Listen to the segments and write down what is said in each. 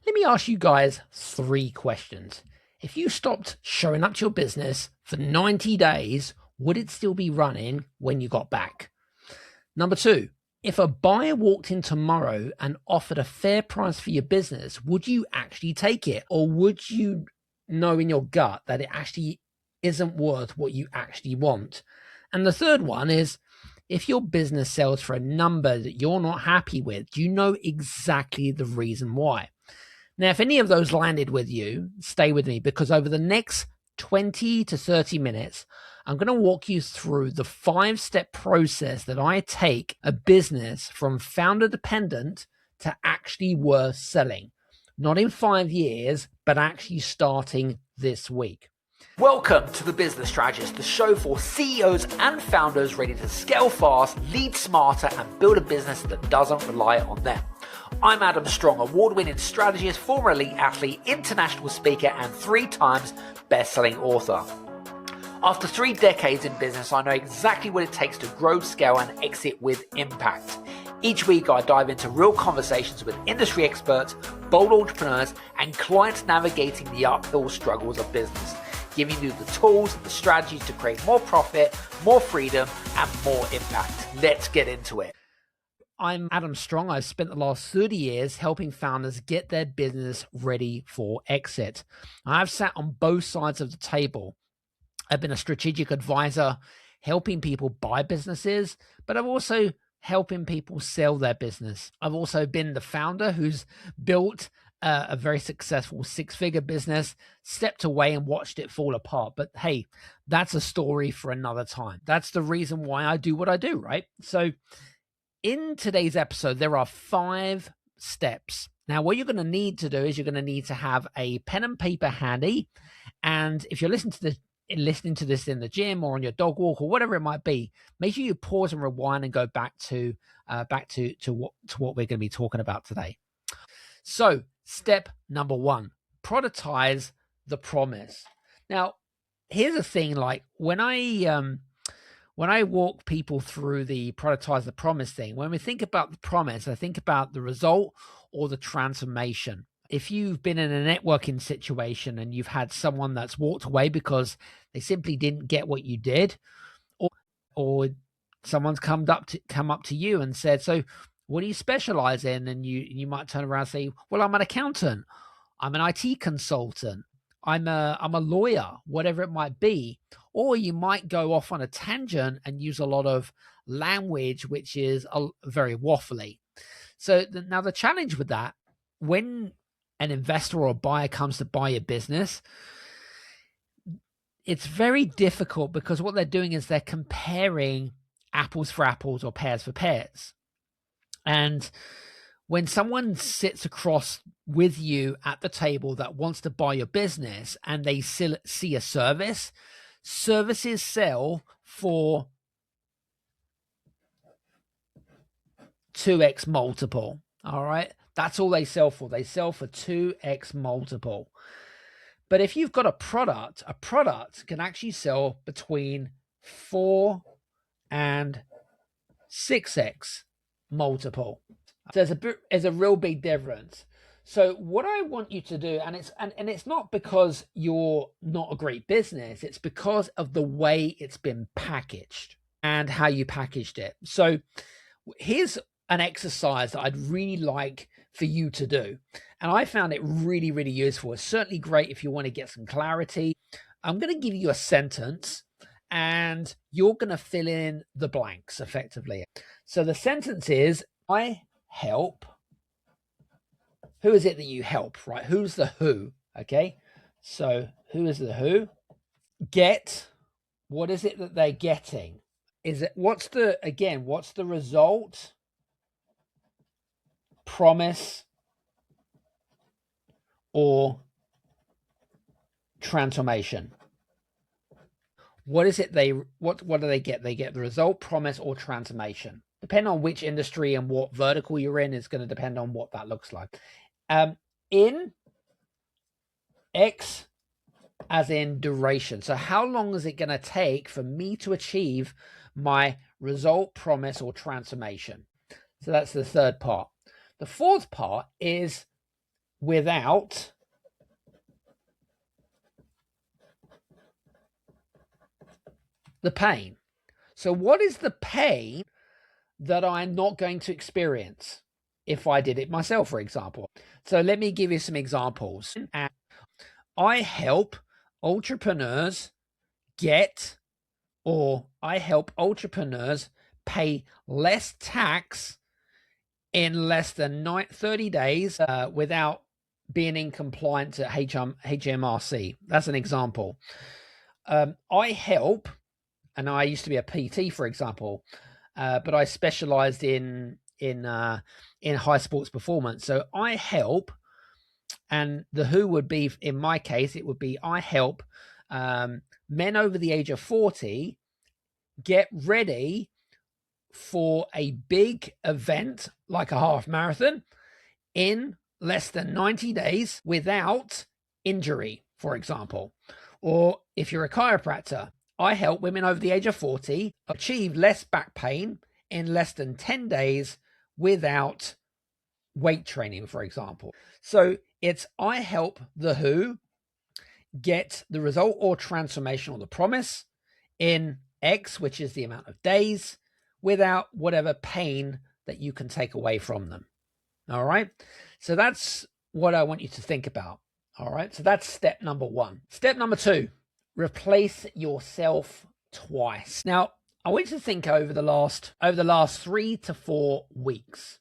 Let me ask you guys 3 questions. If you stopped showing up to your business for 90 days, would it still be running when you got back? Number 2, if a buyer walked in tomorrow and offered a fair price for your business, would you actually take it? Or would you know in your gut that it actually isn't worth what you actually want? And the third one is, if your business sells for a number that you're not happy with, do you know exactly the reason why? Now, if any of those landed with you, stay with me, because over the next 20 to 30 minutes, I'm going to walk you through the 5-step process that I take a business from founder dependent to actually worth selling. Not in 5 years, but actually starting this week. Welcome to The Business Strategist, the show for CEOs and founders ready to scale fast, lead smarter, and build a business that doesn't rely on them. I'm Adam Strong, award-winning strategist, former elite athlete, international speaker, and 3 times best-selling author. After 3 decades in business, I know exactly what it takes to grow, scale, and exit with impact. Each week, I dive into real conversations with industry experts, bold entrepreneurs, and clients navigating the uphill struggles of business, giving you the tools and the strategies to create more profit, more freedom, and more impact. Let's get into it. I'm Adam Strong. I've spent the last 30 years helping founders get their business ready for exit. I've sat on both sides of the table. I've been a strategic advisor, helping people buy businesses, but I've also helping people sell their business. I've also been the founder who's built a very successful 6-figure business, stepped away and watched it fall apart. But hey, that's a story for another time. That's the reason why I do what I do, right? So in today's episode, there are 5 steps. Now, what you're going to need to do is you're going to need to have a pen and paper handy. And if you're listening to this in the gym or on your dog walk or whatever it might be, make sure you pause and rewind and go back to what we're going to be talking about today. So, step number 1, productize the promise. Now, here's the thing: like when I walk people through the productize the promise thing, when we think about the promise, I think about the result or the transformation. If you've been in a networking situation and you've had someone that's walked away because they simply didn't get what you did, or someone's come up to you and said, "So what do you specialize in?" And you might turn around and say, "Well, I'm an accountant, I'm an IT consultant, I'm a lawyer," whatever it might be. Or you might go off on a tangent and use a lot of language which is very waffly. So now the challenge with that, when an investor or a buyer comes to buy your business, it's very difficult because what they're doing is they're comparing apples for apples or pears for pears. And when someone sits across with you at the table that wants to buy your business and they see a services sell for 2x multiple. All right. That's all they sell for. They sell for 2x multiple. But if you've got a product can actually sell between 4 and 6x multiple. So there's a real big difference. So what I want you to do, and it's not because you're not a great business, it's because of the way it's been packaged and how you packaged it. So here's an exercise that I'd really like for you to do. And I found it really, really useful. It's certainly great if you want to get some clarity. I'm going to give you a sentence and you're going to fill in the blanks effectively. So the sentence is, I help. Who is it that you help, right? Who's the who? Okay. So who is the who? Get. What is it that they're getting? What's the result? Promise or transformation? What is it what do they get? They get the result, promise, or transformation. Depending on which industry and what vertical you're in, is going to depend on what that looks like. In X as in duration. So how long is it going to take for me to achieve my result, promise, or transformation? So that's the third part. The fourth part is without the pain. So what is the pain that I'm not going to experience if I did it myself, for example? So let me give you some examples. I help entrepreneurs pay less tax in less than 30 days without being in compliance at HMRC. That's an example. I help, and I used to be a PT, for example, but I specialized in high sports performance. So I help, and the who would be, in my case, it would be I help men over the age of 40 get ready for a big event like a half marathon in less than 90 days without injury, for example. Or if you're a chiropractor, I help women over the age of 40 achieve less back pain in less than 10 days without weight training, for example. So it's I help the who get the result or transformation or the promise in X, which is the amount of days, without whatever pain that you can take away from them. All right. So that's what I want you to think about. All right. So that's step number one. Step number two, replace yourself twice. Now, I want you to think over the last 3 to 4 weeks.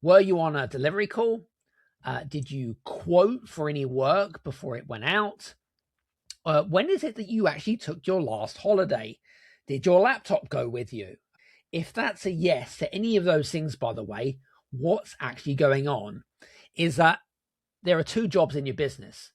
Were you on a delivery call? Did you quote for any work before it went out? When is it that you actually took your last holiday? Did your laptop go with you? If that's a yes to any of those things, by the way, what's actually going on is that there are 2 jobs in your business,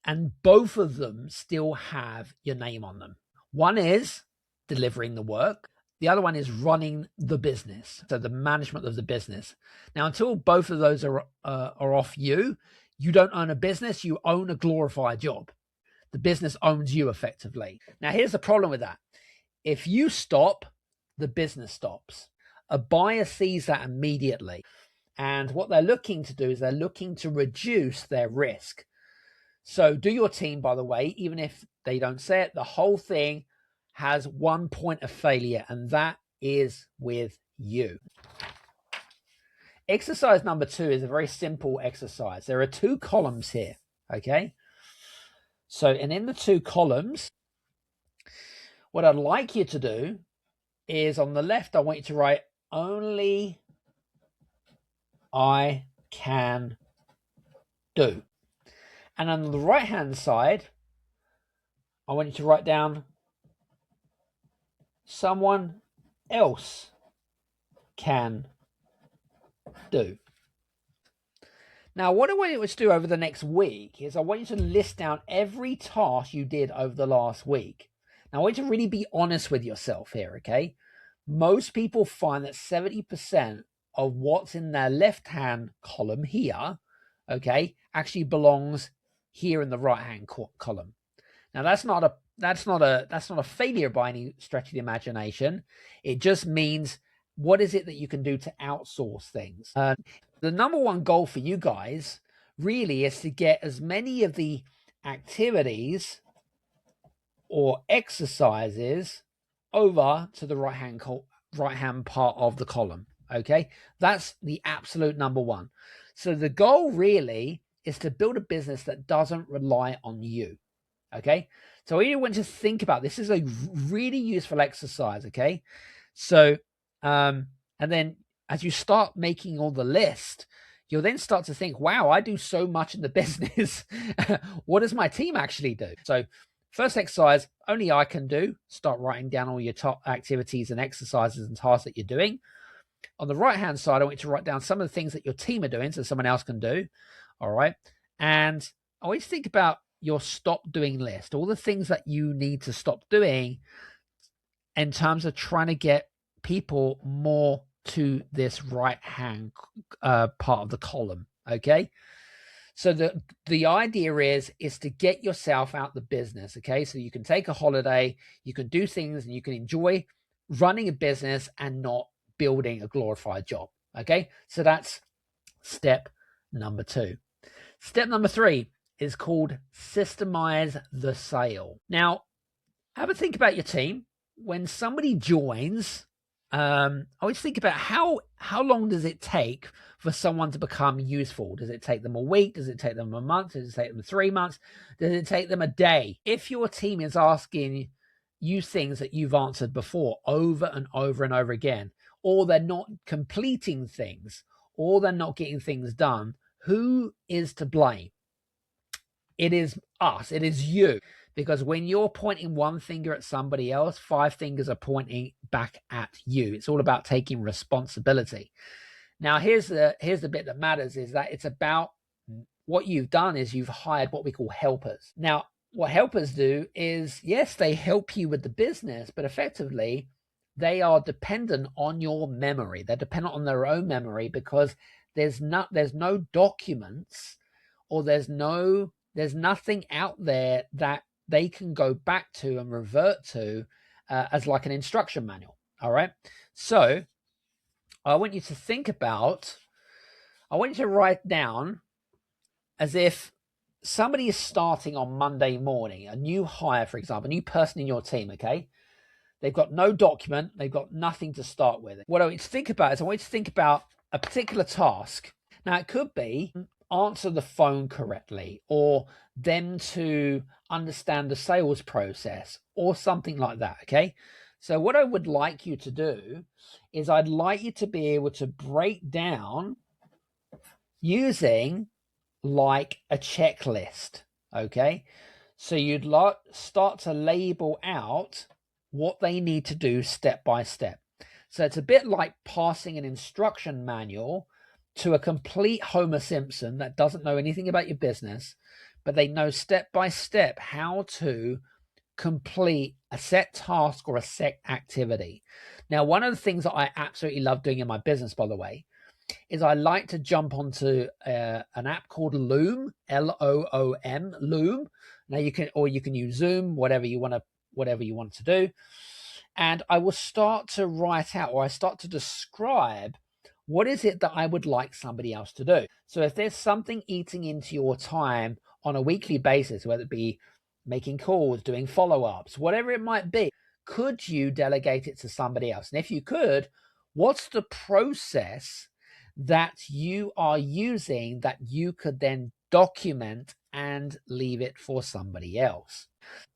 and both of them still have your name on them. One is delivering the work. The other one is running the business, so the management of the business. Now, until both of those are off you, you don't own a business, you own a glorified job. The business owns you effectively. Now, here's the problem with that. If you stop, the business stops. A buyer sees that immediately. And what they're looking to do is they're looking to reduce their risk. So do your team, by the way, even if they don't say it, the whole thing has one point of failure, and that is with you. Exercise number 2 is a very simple exercise. There are 2 columns here, okay? So, and in the 2 columns, what I'd like you to do is on the left, I want you to write only I can do. And on the right-hand side, I want you to write down someone else can do. Now, what I want you to do over the next week is I want you to list down every task you did over the last week. Now, I want you to really be honest with yourself here, okay? Most people find that 70% of what's in their left-hand column here, okay, actually belongs here in the right-hand column. Now, that's not a failure by any stretch of the imagination. It just means, what is it that you can do to outsource things? The number one goal for you guys really is to get as many of the activities or exercises over to the right-hand part of the column. Okay, that's the absolute number one. So the goal really is to build a business that doesn't rely on you. Okay, so you want to think about this. Is a really useful exercise. Okay, so and then as you start making all the list, you'll then start to think, wow, I do so much in the business. What does my team actually do? So first exercise, only I can do. Start writing down all your top activities and exercises and tasks that you're doing. On the right-hand side, I want you to write down some of the things that your team are doing so someone else can do. All right. And always think about your stop doing list, all the things that you need to stop doing in terms of trying to get people more to this right-hand part of the column. Okay. So the idea is to get yourself out the business. Okay. So you can take a holiday, you can do things, and you can enjoy running a business and not building a glorified job. Okay. So that's step number 2. Step number 3 is called systemize the sale. Now, have a think about your team. When somebody joins, I always think about how long does it take for someone to become useful? Does it take them a week? Does it take them a month? Does it take them 3 months? Does it take them a day? If your team is asking you things that you've answered before over and over and over again, or they're not completing things, or they're not getting things done, who is to blame? It is us. It is you. Because when you're pointing one finger at somebody else, 5 fingers are pointing back at you. It's all about taking responsibility. Now, here's the bit that matters, is that it's about what you've done is you've hired what we call helpers. Now, what helpers do is, yes, they help you with the business, but effectively they are dependent on your memory. They're dependent on their own memory, because there's no documents, or there's nothing out there that they can go back to and revert to as like an instruction manual. All right. So I want you to write down, as if somebody is starting on Monday morning, a new hire, for example, a new person in your team. Okay. They've got no document. They've got nothing to start with. What I want you to think about is, I want you to think about a particular task. Now, it could be answer the phone correctly, or them to understand the sales process, or something like that. Okay. So what I would like you to do is, I'd like you to be able to break down using like a checklist. Okay. So you'd start to label out what they need to do step by step. So it's a bit like passing an instruction manual to a complete Homer Simpson that doesn't know anything about your business, but they know step by step how to complete a set task or a set activity. Now, one of the things that I absolutely love doing in my business, by the way, is I like to jump onto an app called Loom, Loom, Loom. Now you can use Zoom, whatever you want to do. And I will start to write out, or I start to describe, what is it that I would like somebody else to do? So if there's something eating into your time on a weekly basis, whether it be making calls, doing follow-ups, whatever it might be, could you delegate it to somebody else? And if you could, what's the process that you are using that you could then document and leave it for somebody else?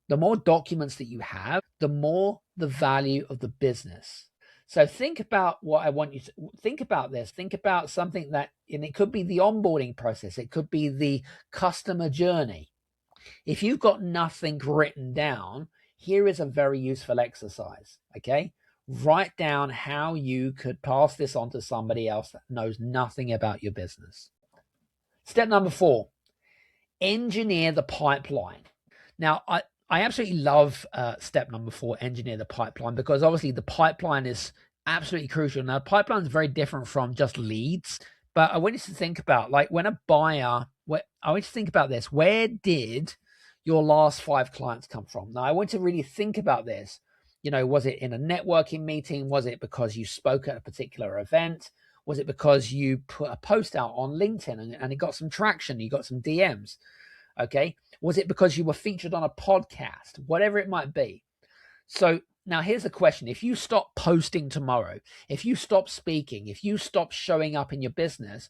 The more documents that you have, the more the value of the business. So think about what I want you to think about this. Think about something that, and it could be the onboarding process. It could be the customer journey. If you've got nothing written down, here is a very useful exercise. Okay. Write down how you could pass this on to somebody else that knows nothing about your business. Step number 4, engineer the pipeline. Now, I absolutely love step number 4, engineer the pipeline, because obviously the pipeline is absolutely crucial. Now, pipeline is very different from just leads, but I want you to think about, like, when a buyer, I want you to think about this. Where did your last 5 clients come from? Now, I want you to really think about this. Was it in a networking meeting? Was it because you spoke at a particular event? Was it because you put a post out on LinkedIn and it got some traction? You got some DMs. Okay. Was it because you were featured on a podcast? Whatever it might be. So now here's the question. If you stop posting tomorrow, if you stop speaking, if you stop showing up in your business,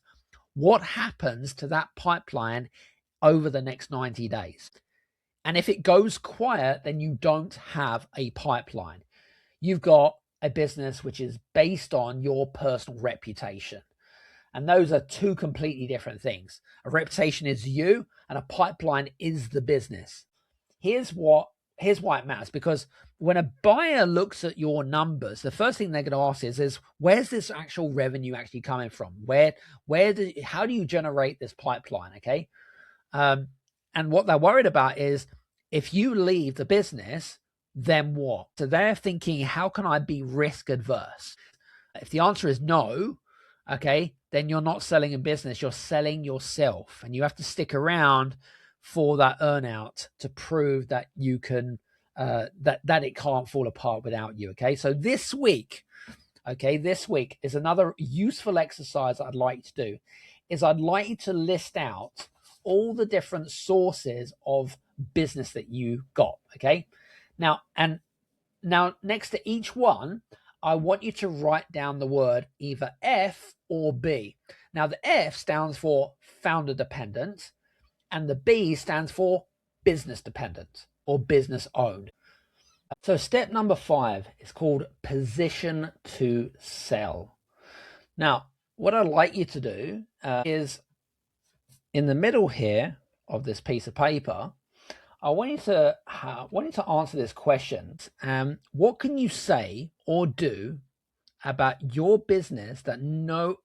what happens to that pipeline over the next 90 days? And if it goes quiet, then you don't have a pipeline. You've got a business which is based on your personal reputation. And those are 2 completely different things. A reputation is you, and a pipeline is the business. Here's why it matters, because when a buyer looks at your numbers, the first thing they're going to ask is where's this actual revenue actually coming from? How do you generate this pipeline? Okay. And what they're worried about is, if you leave the business, then what? So they're thinking, how can I be risk adverse? If the answer is no, okay, then you're not selling a business, you're selling yourself, and you have to stick around for that earnout to prove that you can, that it can't fall apart without you. Okay. So this week is another useful exercise I'd like you to do, is I'd like you to list out all the different sources of business that you got. Okay. Now, next to each one, I want you to write down the word either F or B. Now, the F stands for founder dependent, and the B stands for business dependent or business owned. So step number 5 is called position to sell. Now, what I'd like you to do is in the middle here of this piece of paper, I want you to answer this question. What can you say or do about your business that no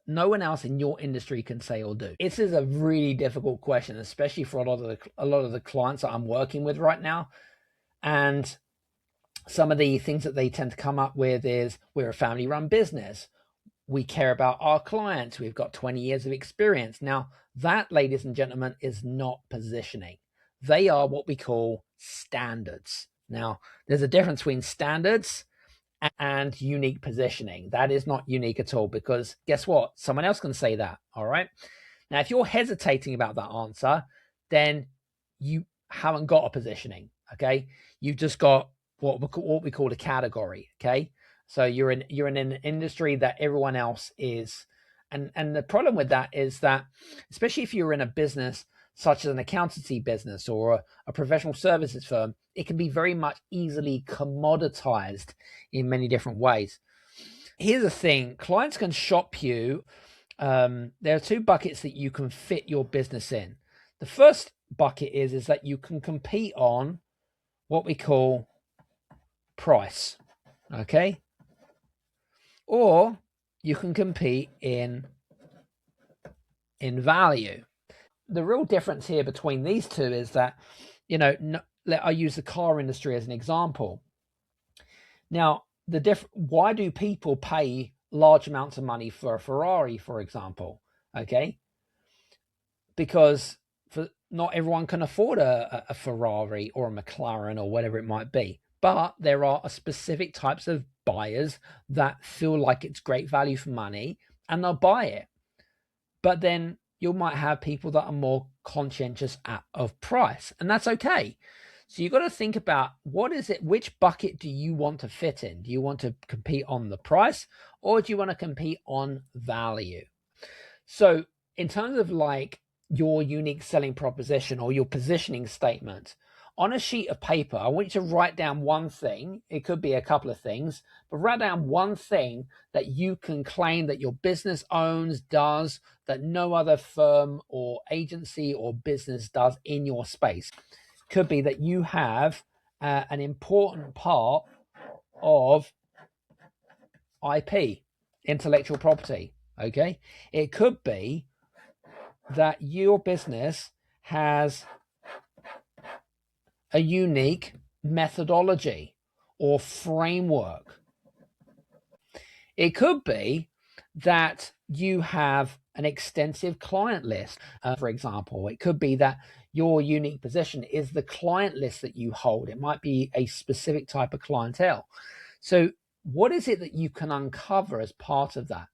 one else in your industry can say or do? This is a really difficult question, especially for a lot of the clients that I'm working with right now. And some of the things that they tend to come up with is, we're a family run business. We care about our clients. We've got 20 years of experience. Now, that, ladies and gentlemen, is not positioning. They are what we call standards. Now, there's a difference between standards and unique positioning. That is not unique at all, because guess what? Someone else can say that. All right. Now, if you're hesitating about that answer, then you haven't got a positioning. Okay. You've just got what we call a category. Okay. So you're in an industry that everyone else is. And the problem with that is that, especially if you're in a business such as an accountancy business or a professional services firm, it can be very much easily commoditized in many different ways. Here's the thing: clients can shop you. There are 2 buckets that you can fit your business in. The first bucket is that you can compete on what we call price. Okay. Or you can compete in value. The real difference here between these two is that, I use the car industry as an example. Now, why do people pay large amounts of money for a Ferrari, for example? Okay. Because not everyone can afford a Ferrari or a McLaren or whatever it might be. But there are specific types of buyers that feel like it's great value for money and they'll buy it. But then you might have people that are more conscientious of price, and that's okay. So you've got to think about, which bucket do you want to fit in? Do you want to compete on the price, or do you want to compete on value? So in terms of like your unique selling proposition or your positioning statement, on a sheet of paper, I want you to write down one thing. It could be a couple of things, but write down one thing that you can claim that your business owns, does, that no other firm or agency or business does in your space. Could be that you have an important part of IP, intellectual property. Okay. It could be that your business has a unique methodology or framework. It could be that you have an extensive client list. For example, it could be that your unique position is the client list that you hold. It might be a specific type of clientele. So what is it that you can uncover as part of that?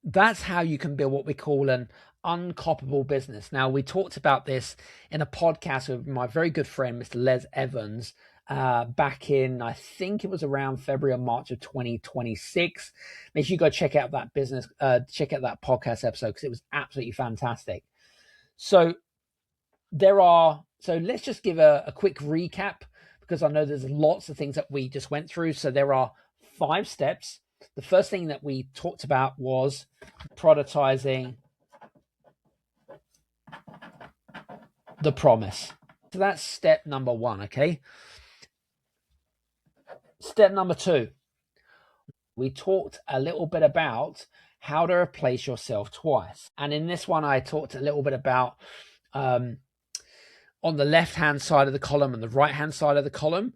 That's how you can build what we call an uncopyable business. Now, we talked about this in a podcast with my very good friend, Mr. Les Evans, back in, I think it was around February or March of 2026. Make sure you go check out that podcast episode, because it was absolutely fantastic. So let's just give a quick recap, because I know there's lots of things that we just went through. So there are 5 steps. The first thing that we talked about was productizing the promise. So that's step number 1. Okay. Step number 2, we talked a little bit about how to replace yourself twice. And in this one, I talked a little bit about on the left-hand side of the column and the right-hand side of the column.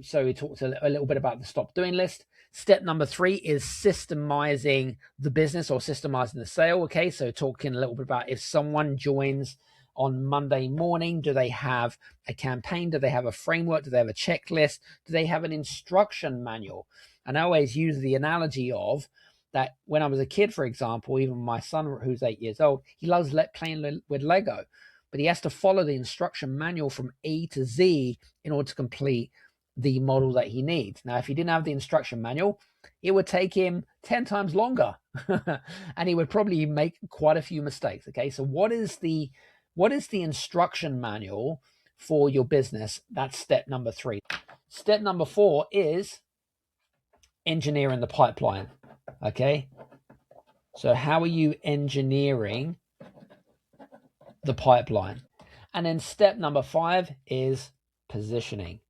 So we talked a little bit about the stop doing list. Step number 3 is systemizing the business or systemizing the sale. Okay, so talking a little bit about, if someone joins on Monday morning, do they have a campaign? Do they have a framework? Do they have a checklist? Do they have an instruction manual? And I always use the analogy of, that when I was a kid, for example, even my son, who's 8 years old, he loves playing with Lego, but he has to follow the instruction manual from A to Z in order to complete the model that he needs. Now, if he didn't have the instruction manual, it would take him 10 times longer and he would probably make quite a few mistakes. Okay, so what is the instruction manual for your business? That's step number 3. Step number 4 is engineering the pipeline. Okay, so how are you engineering the pipeline? And then step number 5 is positioning.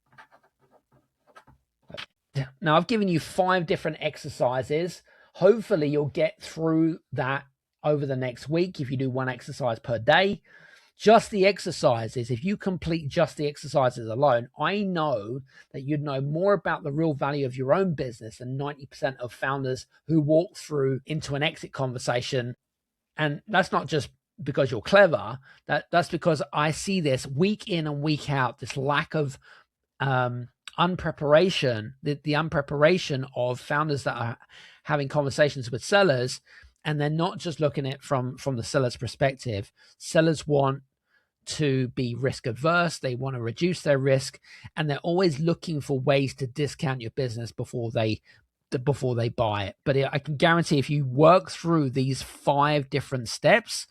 Now, I've given you 5 different exercises. Hopefully you'll get through that over the next week if you do 1 exercise per day. Just the exercises, if you complete just the exercises alone, I know that you'd know more about the real value of your own business than 90% of founders who walk through into an exit conversation. And that's not just because you're clever. That's because I see this week in and week out, this lack of unpreparation, the unpreparation of founders that are having conversations with sellers, and they're not just looking at it from the seller's perspective. Sellers want to be risk averse, they want to reduce their risk, and they're always looking for ways to discount your business before they buy it. But I can guarantee if you work through these 5 different steps,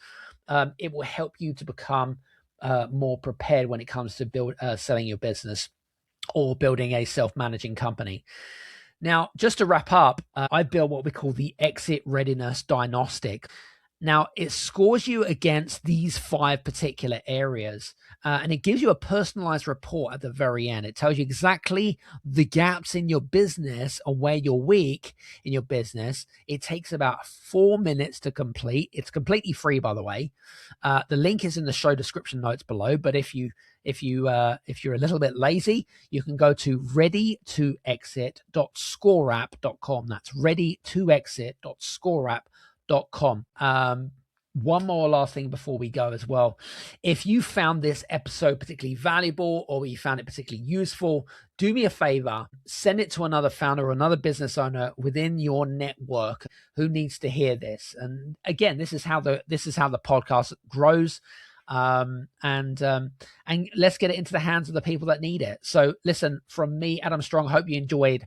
it will help you to become more prepared when it comes to selling your business or building a self-managing company. Now, just to wrap up, I built what we call the exit readiness diagnostic. Now, it scores you against these 5 particular areas, and it gives you a personalized report at the very end. It tells you exactly the gaps in your business and where you're weak in your business. It takes about 4 minutes to complete. It's completely free, by the way. The link is in the show description notes below, but if you're a little bit lazy, you can go to readytoexit.scoreapp.com. That's readytoexit.scoreapp.com. One more last thing before we go as well. If you found this episode particularly valuable or you found it particularly useful, do me a favor, send it to another founder or another business owner within your network who needs to hear this. And again, this is how the podcast grows. And let's get it into the hands of the people that need it. So listen, from me, Adam Strong, hope you enjoyed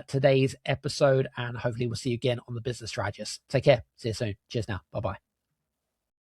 today's episode, and hopefully we'll see you again on The Business Strategist. Take care. See you soon. Cheers now. Bye-bye.